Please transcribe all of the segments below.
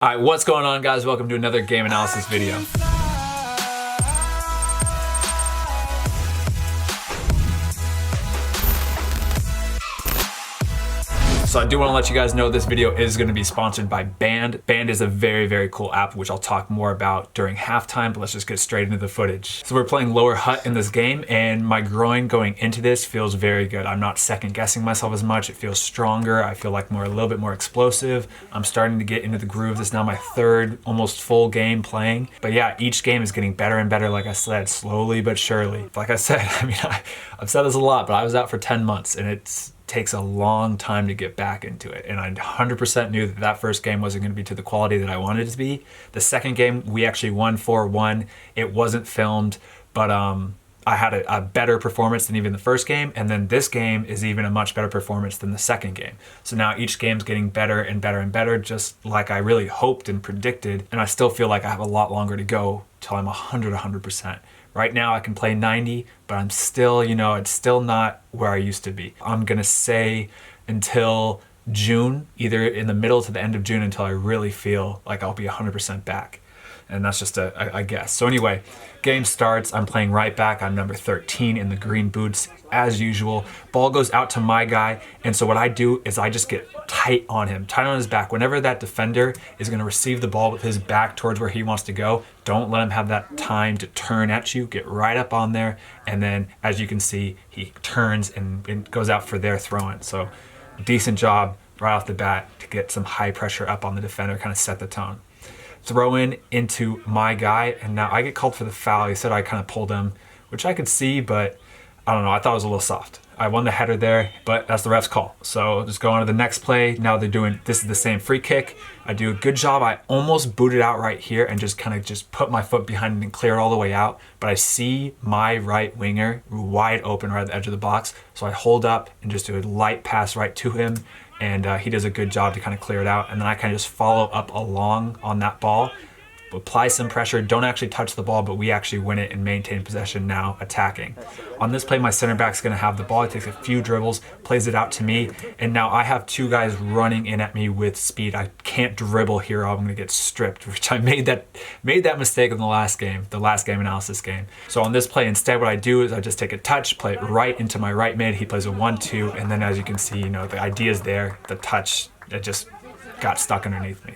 All right, what's going on, guys? Welcome to another game analysis video. So I do want to let you guys know this video is going to be sponsored by Band. Band is a very, very cool app, which I'll talk more about during halftime, but let's just get straight into the footage. So we're playing lower hut in this game, and my groin going into this feels very good. I'm not second guessing myself as much. It feels stronger. I feel like a little bit more explosive. I'm starting to get into the groove. This is now my third almost full game playing. But yeah, each game is getting better and better, like I said, slowly but surely. Like I said, I've said this a lot, but I was out for 10 months, and it takes a long time to get back into it. And I 100% knew that first game wasn't going to be to the quality that I wanted it to be. The second game, we actually won 4-1. It wasn't filmed, but I had a better performance than even the first game. And then this game is even a much better performance than the second game. So now each game's getting better and better and better, just like I really hoped and predicted. And I still feel like I have a lot longer to go till I'm 100%. Right now I can play 90, but I'm still, it's still not where I used to be. I'm gonna say until June, either in the middle to the end of June, until I really feel like I'll be 100% back. And that's just a guess. So anyway, game starts, I'm playing right back. I'm number 13 in the green boots, as usual. Ball goes out to my guy, and so what I do is I just get tight on him, tight on his back. Whenever that defender is gonna receive the ball with his back towards where he wants to go, don't let him have that time to turn at you. Get right up on there, and then as you can see, he turns and goes out for their throw-in. So decent job right off the bat to get some high pressure up on the defender, kind of set the tone. Throw in into my guy, and now I get called for the foul. He said I kind of pulled him, which I could see, but I don't know, I thought it was a little soft. I won the header there, but that's the ref's call. So just go on to the next play. Now this is the same free kick. I do a good job. I almost booted out right here and just kind of put my foot behind it and clear it all the way out. But I see my right winger wide open right at the edge of the box. So I hold up and just do a light pass right to him. And he does a good job to kind of clear it out. And then I kind of just follow up along on that ball, apply some pressure, don't actually touch the ball, but we actually win it and maintain possession, now attacking. On this play, my center back's gonna have the ball. He takes a few dribbles, plays it out to me, and now I have two guys running in at me with speed. I can't dribble here, I'm gonna get stripped, which I made that mistake in the last game analysis game. So on this play, instead what I do is I just take a touch, play it right into my right mid, he plays a 1-2, and then as you can see, the idea's there, the touch, it just got stuck underneath me.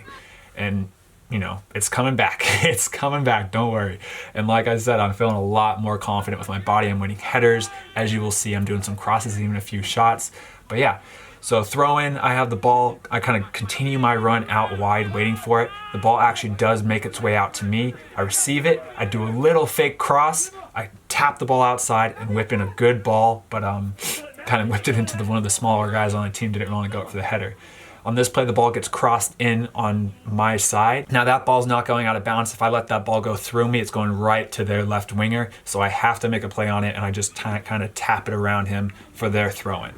And it's coming back. It's coming back, don't worry. And like I said, I'm feeling a lot more confident with my body. I'm winning headers. As you will see, I'm doing some crosses, even a few shots. But yeah, so throw in, I have the ball. I kind of continue my run out wide, waiting for it. The ball actually does make its way out to me. I receive it. I do a little fake cross. I tap the ball outside and whip in a good ball, but kind of whipped it into one of the smaller guys on the team. Didn't want to go up for the header. On this play, the ball gets crossed in on my side. Now that ball's not going out of bounds. If I let that ball go through me, it's going right to their left winger. So I have to make a play on it, and I just kind of tap it around him for their throw-in.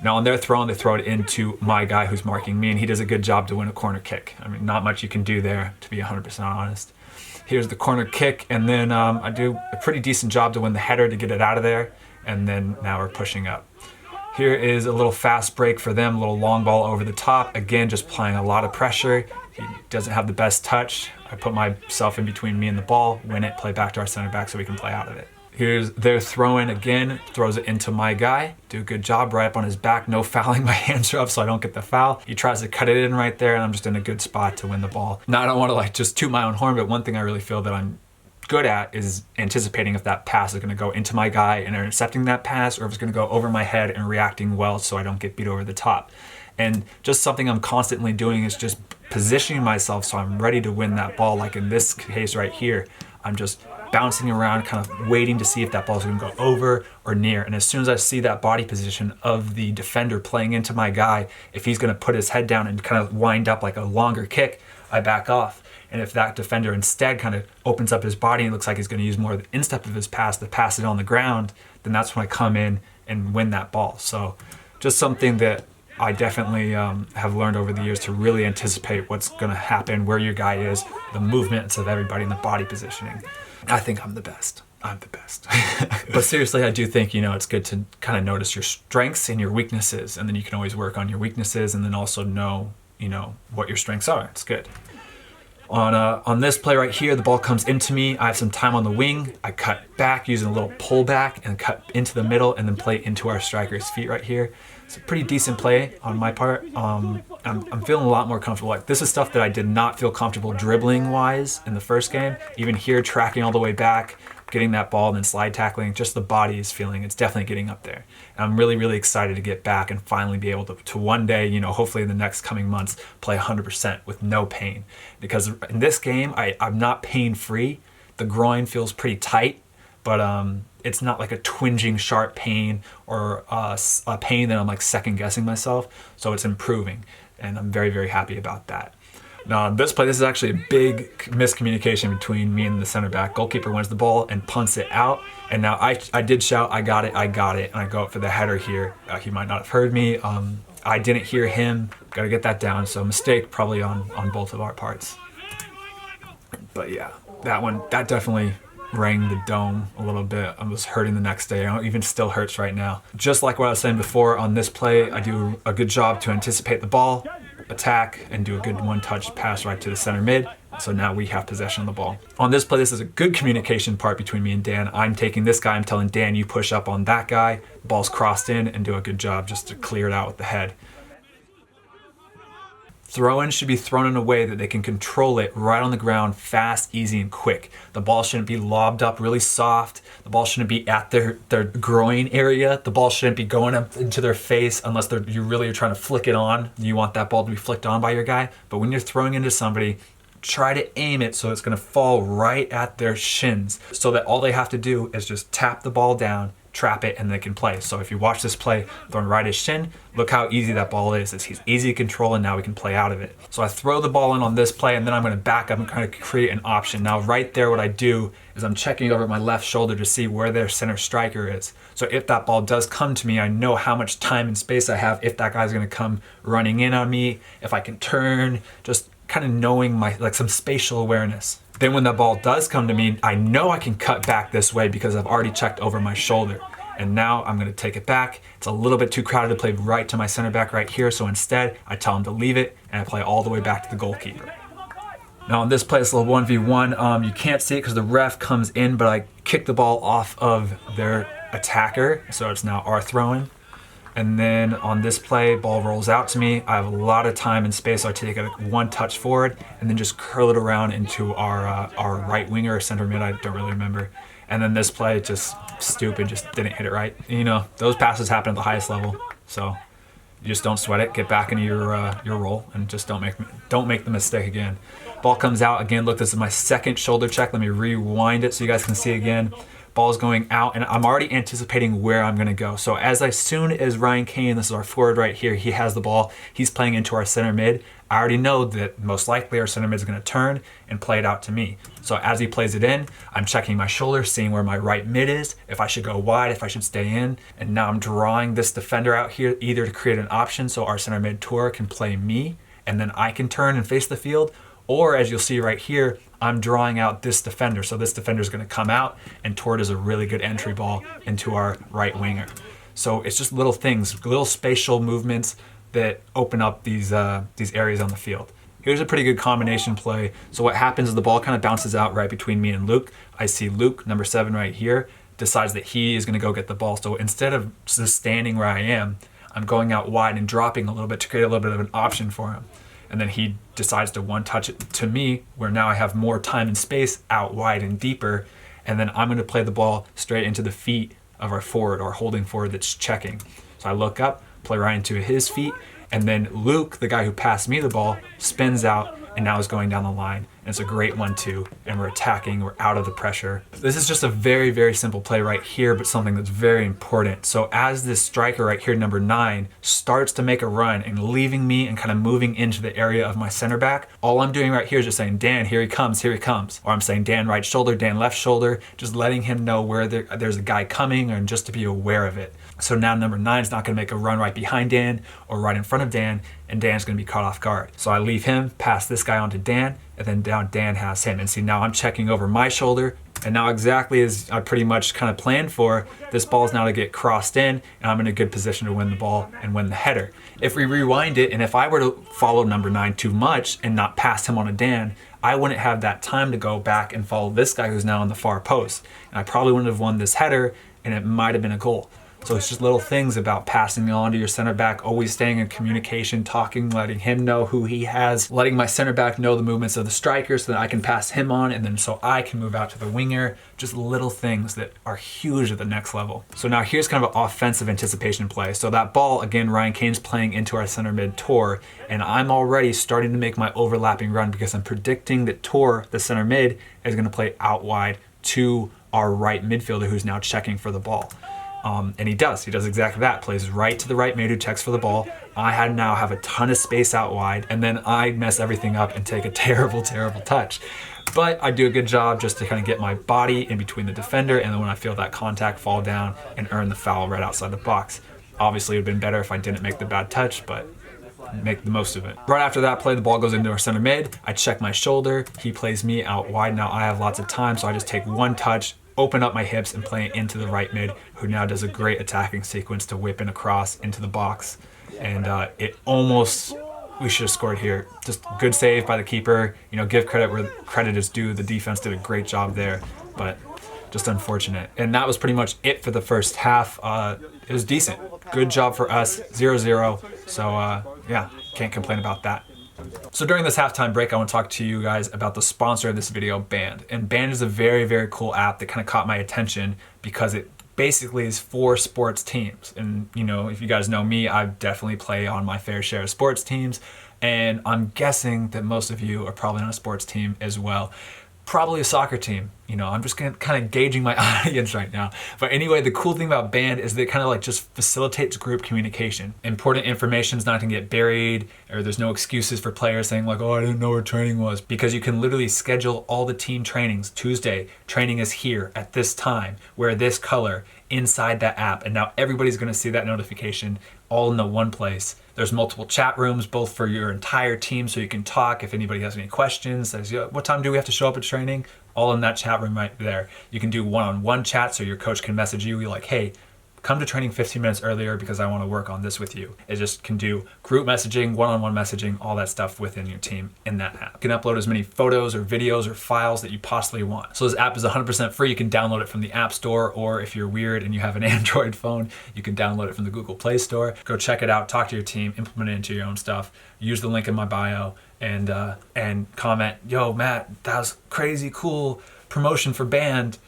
Now on their throw-in, they throw it into my guy who's marking me, and he does a good job to win a corner kick. Not much you can do there, to be 100% honest. Here's the corner kick, and then I do a pretty decent job to win the header to get it out of there, and then now we're pushing up. Here is a little fast break for them, a little long ball over the top. Again, just applying a lot of pressure. He doesn't have the best touch. I put myself in between me and the ball, win it, play back to our center back so we can play out of it. Here's their throw-in again, throws it into my guy. Do a good job right up on his back, no fouling. My hands are up so I don't get the foul. He tries to cut it in right there, and I'm just in a good spot to win the ball. Now I don't want to just toot my own horn, but one thing I really feel that I'm good at is anticipating if that pass is going to go into my guy and intercepting that pass, or if it's going to go over my head and reacting well so I don't get beat over the top. And just something I'm constantly doing is just positioning myself so I'm ready to win that ball. Like in this case right here, I'm just bouncing around, kind of waiting to see if that ball is going to go over or near. And as soon as I see that body position of the defender playing into my guy, if he's going to put his head down and kind of wind up like a longer kick, I back off. And if that defender instead kind of opens up his body and looks like he's going to use more of the instep of his pass to pass it on the ground, then that's when I come in and win that ball. So just something that I definitely have learned over the years to really anticipate what's going to happen, where your guy is, the movements of everybody, and the body positioning. I think I'm the best. I'm the best. But seriously, I do think, it's good to kind of notice your strengths and your weaknesses, and then you can always work on your weaknesses and then also know you know, what your strengths are. It's good. On this play right here, the ball comes into me. I have some time on the wing. I cut back using a little pullback and cut into the middle and then play into our striker's feet right here. It's a pretty decent play on my part. I'm feeling a lot more comfortable. Like, this is stuff that I did not feel comfortable dribbling wise in the first game. Even here, tracking all the way back, getting that ball and then slide tackling, just the body is feeling, it's definitely getting up there. And I'm really, really excited to get back and finally be able to one day, you know, hopefully in the next coming months, play 100% with no pain. Because in this game, I'm not pain-free. The groin feels pretty tight, but it's not like a twinging sharp pain or a pain that I'm like second guessing myself. So it's improving, and I'm very, very happy about that. Now, this play, this is actually a big miscommunication between me and the center back. Goalkeeper wins the ball and punts it out. And now I did shout, I got it. And I go up for the header here. He might not have heard me. I didn't hear him. Got to get that down. So mistake probably on both of our parts. But yeah, that definitely rang the dome a little bit. I was hurting the next day. It even still hurts right now. Just like what I was saying before, on this play, I do a good job to anticipate the ball, attack, and do a good one-touch pass right to the center mid. So now we have possession of the ball. On this play, this is a good communication part between me and Dan. I'm taking this guy, I'm telling Dan, you push up on that guy. The ball's crossed in, and do a good job just to clear it out with the head. Throw-in should be thrown in a way that they can control it right on the ground, fast, easy, and quick. The ball shouldn't be lobbed up really soft. The ball shouldn't be at their groin area. The ball shouldn't be going up into their face unless you really are trying to flick it on. You want that ball to be flicked on by your guy. But when you're throwing into somebody, try to aim it so it's going to fall right at their shins, so that all they have to do is just tap the ball down, trap it, and they can play. So if you watch this play throwing right at his shin, look how easy that ball is. He's easy to control, and now we can play out of it. So I throw the ball in on this play, and then I'm going to back up and kind of create an option. Now right there, what I do is I'm checking over my left shoulder to see where their center striker is. So if that ball does come to me, I know how much time and space I have, if that guy's going to come running in on me, if I can turn, just kind of knowing some spatial awareness. Then when the ball does come to me, I know I can cut back this way because I've already checked over my shoulder. And now I'm going to take it back. It's a little bit too crowded to play right to my center back right here, so instead I tell him to leave it and I play all the way back to the goalkeeper. Now on this play, it's a little 1v1. You can't see it because the ref comes in, but I kick the ball off of their attacker, so it's now our throw-in. And then on this play, ball rolls out to me. I have a lot of time and space, so I take a one touch forward and then just curl it around into our right winger or center mid. I don't really remember. And then this play, just stupid, just didn't hit it right. You know, those passes happen at the highest level, so you just don't sweat it. Get back into your role and just don't make the mistake again. Ball comes out again. Look, this is my second shoulder check. Let me rewind it so you guys can see again. Ball's going out, and I'm already anticipating where I'm gonna go. So as soon as Ryan Kane, this is our forward right here, he has the ball, he's playing into our center mid, I already know that most likely our center mid is gonna turn and play it out to me. So as he plays it in, I'm checking my shoulder, seeing where my right mid is, if I should go wide, if I should stay in, and now I'm drawing this defender out here either to create an option so our center mid tour can play me, and then I can turn and face the field, or as you'll see right here, I'm drawing out this defender. So this defender is going to come out, and Tord is a really good entry ball into our right winger. So it's just little things, little spatial movements that open up these areas on the field. Here's a pretty good combination play. So what happens is the ball kind of bounces out right between me and Luke. I see Luke, number 7 right here, decides that he is going to go get the ball. So instead of just standing where I am, I'm going out wide and dropping a little bit to create a little bit of an option for him. And then he decides to one touch it to me, where now I have more time and space out wide and deeper. And then I'm going to play the ball straight into the feet of our forward, or holding forward that's checking. So I look up, play right into his feet, and then Luke, the guy who passed me the ball, spins out and now is going down the line. And it's a great 1-2, and we're attacking, we're out of the pressure. This is just a very, very simple play right here, but something that's very important. So as this striker right here, number 9, starts to make a run and leaving me and kind of moving into the area of my center back, all I'm doing right here is just saying, Dan, here he comes, here he comes. Or I'm saying, Dan right shoulder, Dan left shoulder, just letting him know where there's a guy coming, and just to be aware of it. So now number 9 is not going to make a run right behind Dan or right in front of Dan, and Dan's going to be caught off guard. So I leave him, pass this guy on to Dan, and then down Dan has him. And see, now I'm checking over my shoulder, And now exactly as I pretty much kind of planned for, this ball is now to get crossed in, and I'm in a good position to win the ball and win the header. If we rewind it, and if I were to follow number 9 too much and not pass him on a Dan, I wouldn't have that time to go back and follow this guy who's now on the far post. And I probably wouldn't have won this header, and it might have been a goal. So it's just little things about passing on to your center back, always staying in communication, talking, letting him know who he has, letting my center back know the movements of the striker so that I can pass him on, and then so I can move out to the winger. Just little things that are huge at the next level. So now here's kind of an offensive anticipation play. So that ball, again, Ryan Kane's playing into our center mid Tor, and I'm already starting to make my overlapping run because I'm predicting that Tor, the center mid, is gonna play out wide to our right midfielder who's now checking for the ball. And he does exactly that, plays right to the right mid who checks for the ball. I now have a ton of space out wide, and then I mess everything up and take a terrible, terrible touch. But I do a good job just to kind of get my body in between the defender, and then when I feel that contact, fall down and earn the foul right outside the box. Obviously it would have been better if I didn't make the bad touch, but make the most of it. Right after that play, the ball goes into our center mid. I check my shoulder, he plays me out wide. Now I have lots of time, so I just take one touch, open up my hips and play it into the right mid, who now does a great attacking sequence to whip in across into the box. And it almost, we should have scored here. Just good save by the keeper. You know, give credit where credit is due. The defense did a great job there, but just unfortunate. And that was pretty much it for the first half. It was decent. Good job for us, 0-0. So yeah, can't complain about that. So during this halftime break, I want to talk to you guys about the sponsor of this video, Band. And Band is a very, very cool app that kind of caught my attention because it basically is for sports teams. And you know, if you guys know me, I definitely play on my fair share of sports teams. And I'm guessing that most of you are probably on a sports team as well. Probably a soccer team. You know, I'm just kind of gauging my audience right now. But anyway, the cool thing about Band is that it kind of like just facilitates group communication. Important information is not gonna get buried, or there's no excuses for players saying like, oh, I didn't know where training was. Because you can literally schedule all the team trainings. Tuesday, training is here at this time, wear this color inside that app. And now everybody's gonna see that notification all in the one place. There's multiple chat rooms, both for your entire team, so you can talk if anybody has any questions, says, what time do we have to show up at training? All in that chat room right there. You can do one-on-one chat, so your coach can message you, you're like, hey, come to training 15 minutes earlier because I want to work on this with you. It just can do group messaging, one-on-one messaging, all that stuff within your team in that app. You can upload as many photos or videos or files that you possibly want. So this app is 100% free. You can download it from the App Store, or if you're weird and you have an Android phone, you can download it from the Google Play Store. Go check it out, talk to your team, implement it into your own stuff. Use the link in my bio and comment, yo, Matt, that was crazy cool promotion for Band.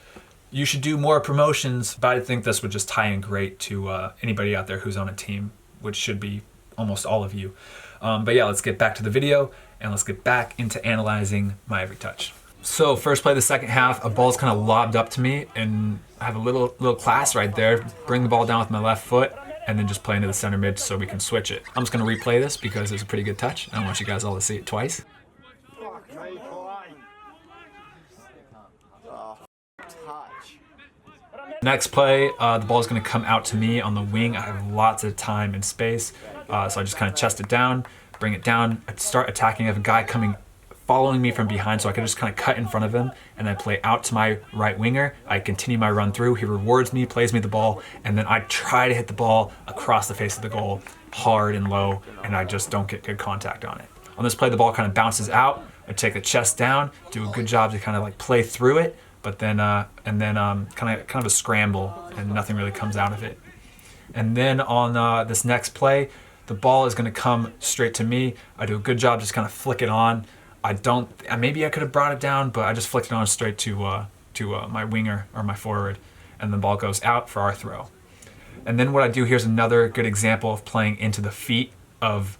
You should do more promotions. But I think this would just tie in great to anybody out there who's on a team, which should be almost all of you. But yeah, let's get back to the video and let's get back into analyzing my every touch. So first play of the second half, a ball's kind of lobbed up to me, and I have a little class right there. Bring the ball down with my left foot and then just play into the center mid so we can switch it. I'm just gonna replay this because it's a pretty good touch. I want you guys all to see it twice. Next play, the ball is going to come out to me on the wing. I have lots of time and space, so I just kind of chest it down, bring it down, I start attacking. I have a guy following me from behind, so I can just kind of cut in front of him, and I play out to my right winger. I continue my run through. He rewards me, plays me the ball, and then I try to hit the ball across the face of the goal, hard and low, and I just don't get good contact on it. On this play, the ball kind of bounces out. I take the chest down, do a good job to kind of like play through it, but then kind of a scramble, and nothing really comes out of it. And then on this next play, the ball is going to come straight to me. I do a good job just kind of flick it on. Maybe I could have brought it down, but I just flicked it on straight to my winger or my forward, and the ball goes out for our throw. And then what I do, here's another good example of playing into the feet of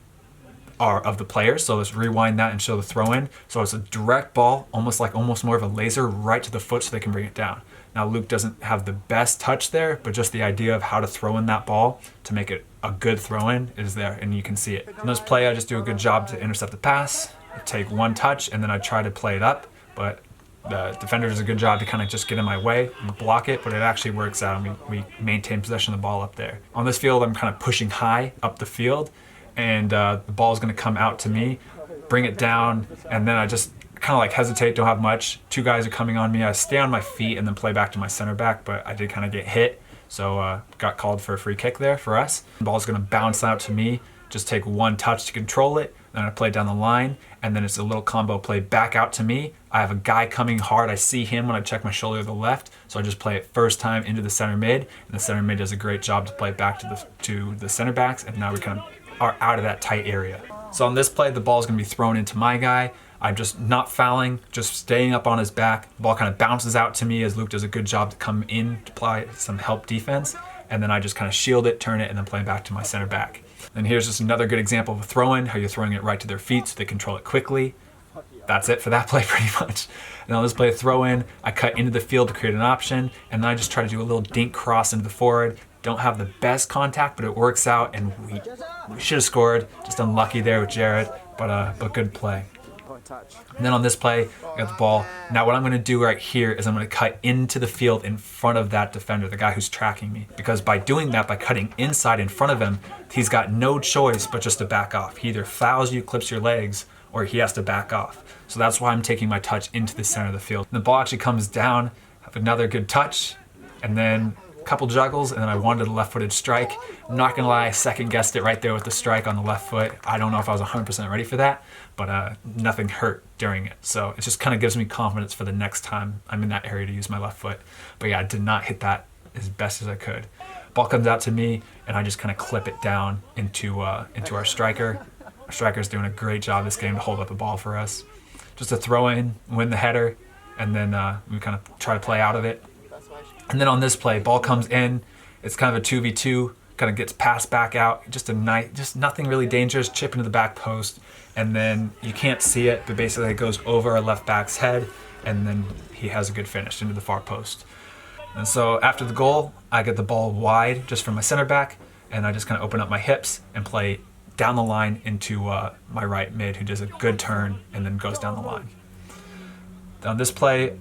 the players. So let's rewind that and show the throw in. So it's a direct ball, almost more of a laser right to the foot so they can bring it down. Now Luke doesn't have the best touch there, but just the idea of how to throw in that ball to make it a good throw in is there, and you can see it. In this play, I just do a good job to intercept the pass. I take one touch and then I try to play it up, but the defender does a good job to kind of just get in my way and block it, but it actually works out, and we maintain possession of the ball up there. On this field, I'm kind of pushing high up the field, and the ball is going to come out to me, bring it down, and then I just kind of like hesitate, don't have much. Two guys are coming on me. I stay on my feet and then play back to my center back, but I did kind of get hit. So got called for a free kick there for us. The ball's gonna bounce out to me. Just take one touch to control it. Then I play down the line, and then it's a little combo play back out to me. I have a guy coming hard. I see him when I check my shoulder to the left, so I just play it first time into the center mid, and the center mid does a great job to play it back to the center backs, and now we kind of are out of that tight area. So on this play, the ball is gonna be thrown into my guy. I'm just not fouling, just staying up on his back. The ball kind of bounces out to me as Luke does a good job to come in to apply some help defense, and then I just kind of shield it, turn it, and then play it back to my center back. And here's just another good example of a throw-in, how you're throwing it right to their feet so they control it quickly. That's it for that play pretty much. And on this play, a throw-in, I cut into the field to create an option, and then I just try to do a little dink cross into the forward. Don't have the best contact, but it works out, and we should have scored. Just unlucky there with Jared, but good play. And then on this play, I got the ball. Now what I'm gonna do right here is I'm gonna cut into the field in front of that defender, the guy who's tracking me. Because by doing that, by cutting inside in front of him, he's got no choice but just to back off. He either fouls you, clips your legs, or he has to back off. So that's why I'm taking my touch into the center of the field. And the ball actually comes down, have another good touch, and then a couple juggles, and then I wanted a left-footed strike. I'm not gonna lie, I second-guessed it right there with the strike on the left foot. I don't know if I was 100% ready for that, but nothing hurt during it. So it just kind of gives me confidence for the next time I'm in that area to use my left foot. But yeah, I did not hit that as best as I could. Ball comes out to me, and I just kind of clip it down into our striker. Our striker's doing a great job this game to hold up the ball for us. Just a throw in, win the header, and then we kind of try to play out of it. And then on this play, ball comes in. It's kind of a 2v2, kind of gets passed back out. Just nothing really dangerous, chip into the back post. And then you can't see it, but basically it goes over our left back's head, and then he has a good finish into the far post. And so after the goal, I get the ball wide just from my center back, and I just kind of open up my hips and play down the line into my right mid, who does a good turn and then goes down the line. On this play,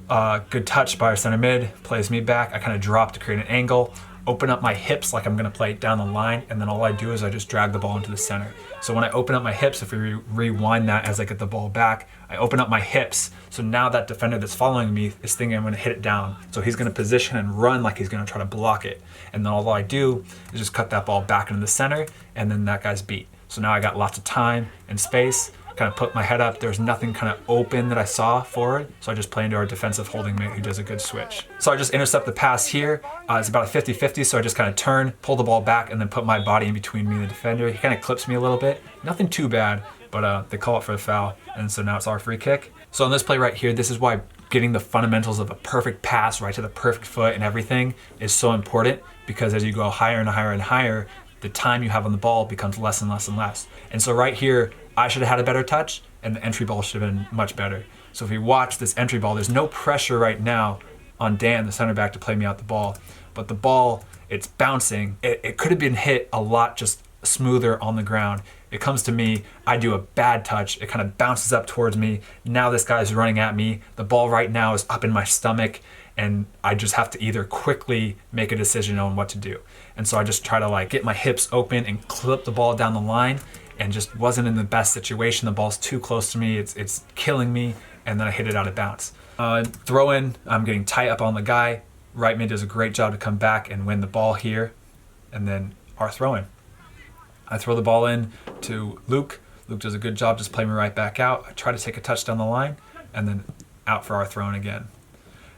good touch by our center mid, plays me back. I kind of drop to create an angle, open up my hips like I'm gonna play it down the line, and then all I do is I just drag the ball into the center. So when I open up my hips, if we rewind that as I get the ball back, I open up my hips. So now that defender that's following me is thinking I'm gonna hit it down. So he's gonna position and run like he's gonna try to block it. And then all I do is just cut that ball back into the center, and then that guy's beat. So now I got lots of time and space, kind of put my head up. There's nothing kind of open that I saw forward, so I just play into our defensive holding mate who does a good switch. So I just intercept the pass here. It's about a 50-50, so I just kind of turn, pull the ball back, and then put my body in between me and the defender. He kind of clips me a little bit. Nothing too bad, but they call it for a foul, and so now it's our free kick. So on this play right here, this is why getting the fundamentals of a perfect pass right to the perfect foot and everything is so important, because as you go higher and higher and higher, the time you have on the ball becomes less and less and less. And so right here, I should have had a better touch, and the entry ball should have been much better. So if you watch this entry ball, there's no pressure right now on Dan, the center back, to play me out the ball. But the ball, it's bouncing. It could have been hit a lot just smoother on the ground. It comes to me, I do a bad touch, it kind of bounces up towards me. Now this guy's running at me. The ball right now is up in my stomach, and I just have to either quickly make a decision on what to do. And so I just try to like get my hips open and clip the ball down the line, and just wasn't in the best situation. The ball's too close to me, it's killing me, and then I hit it out of bounds. Throw in, I'm getting tight up on the guy. Right mid does a great job to come back and win the ball here, and then our throw in. I throw the ball in to Luke. Luke does a good job, just playing me right back out. I try to take a touch down the line, and then out for our throw in again.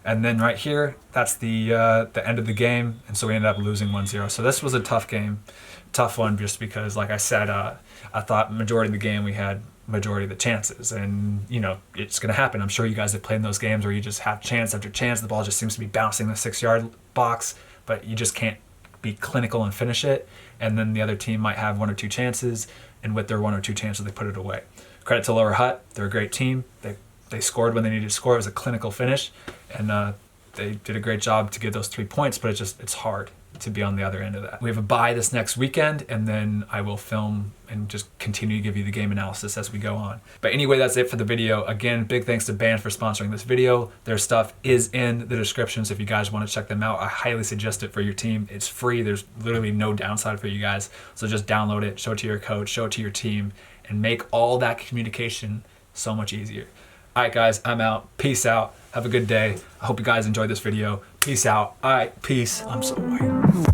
And then right here, that's the end of the game, and so we ended up losing 1-0. So this was a tough game, tough one, just because, like I said, I thought majority of the game we had majority of the chances, and you know it's gonna happen. I'm sure you guys have played in those games where you just have chance after chance, the ball just seems to be bouncing the 6-yard box, but you just can't be clinical and finish it. And then the other team might have 1 or 2 chances, and with their 1 or 2 chances, they put it away. Credit to Lower Hutt, they're a great team. They scored when they needed to score. It was a clinical finish, and they did a great job to get those 3 points, but it's hard to be on the other end of that. We have a bye this next weekend, and then I will film and just continue to give you the game analysis as we go on. But anyway, that's it for the video. Again, big thanks to Band for sponsoring this video. Their stuff is in the description, so if you guys want to check them out, I highly suggest it for your team. It's free. There's literally no downside for you guys. So just download it, show it to your coach, show it to your team, and make all that communication so much easier. All right, guys, I'm out. Peace out. Have a good day. I hope you guys enjoyed this video. Peace out. All right, peace. I'm so white.